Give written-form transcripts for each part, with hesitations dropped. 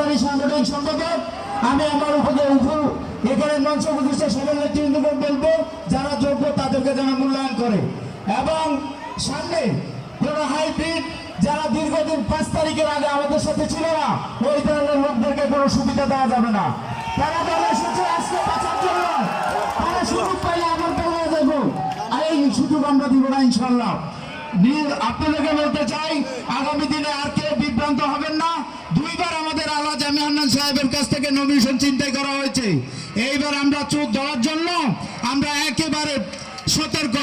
কার্যকরী সাংগঠনিক সম্পাদক। আমি আমার এখানে মঞ্চ উপদেষ্টা সকল নেতৃবৃন্দকে বলবো, যারা যোগ্য তাদেরকে যেন মূল্যায়ন করে। এবং সামনে যারা হাইব্রিড, যারা দীর্ঘদিন 5 তারিখের আগে আমাদের সাথে ছিল না, ওই ধরনের লোকদেরকে কোনো সুবিধা দেওয়া যাবে না। তারা দল এসেছে আজকে বাঁচার জন্য, তারা সুযোগ পাইলে আমার পালিয়ে যাবো, আর এই সুযোগ আমরা দিব না ইনশাল্লাহ। আপনাদেরকে বলতে চাই, আগামী দিনে আর কেউ বিভ্রান্ত হবেন না। 2বার আমাদের আলহাজ আমি হান্নান সাহেবের কাছ থেকে নমিনেশন চিন্তাই করা হয়েছে। এইবার আমরা চোখ দেওয়ার জন্য আমরা একেবারে সতর্ক।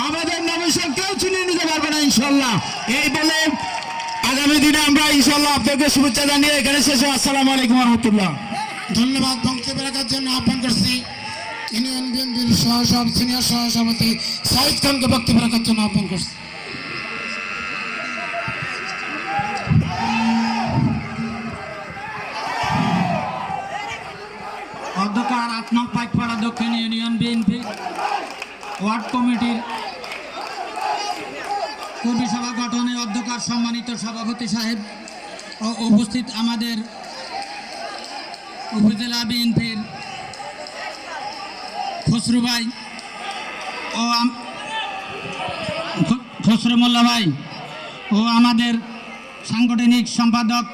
আমাদের নমিনেশন কেউ ছিনিয়ে নিতে পারবে না ইনশাল্লাহ। এই বলে আগামী দিনে আমরা ইনশাল্লাহ আপনাদেরকে শুভেচ্ছা জানিয়ে এখানে শেষে আসসালামু আলাইকুম রহমতুল্লাহ। ধন্যবাদ। বক্তব্য রাখার জন্য আহ্বান করছি ইউনিয়ন বিএনপির সিনিয়র সহসভাপতি সাইদ খানকে বক্তব্য রাখার জন্য আহ্বান করছি। অধ্যকার 8 নং পাইকপাড়া দক্ষিণ ইউনিয়ন বিএনপি ওয়ার্ড কমিটির কর্মী সভা গঠনে অধ্যকার সম্মানিত সভাপতি সাহেব ও উপস্থিত আমাদের উপজেলা বিএনপির খসরু ভাই ও খসরু মোল্লা ভাই ও আমাদের সাংগঠনিক সম্পাদক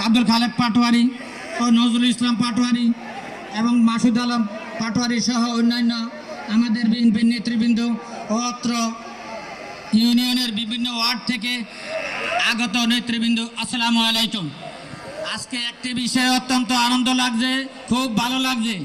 আব্দুল খালেক পাটোয়ারি ও নজরুল ইসলাম পাটোয়ারি এবং মাসুদ আলম পাটোয়ারি সহ অন্যান্য আমাদের বিএনপির নেতৃবৃন্দ ও অত্র ইউনিয়নের বিভিন্ন ওয়ার্ড থেকে আগত নেতৃবৃন্দ, আসসালামু আলাইকুম। আজকে একটি বিষয়ে অত্যন্ত আনন্দ লাগছে, খুব ভালো লাগছে।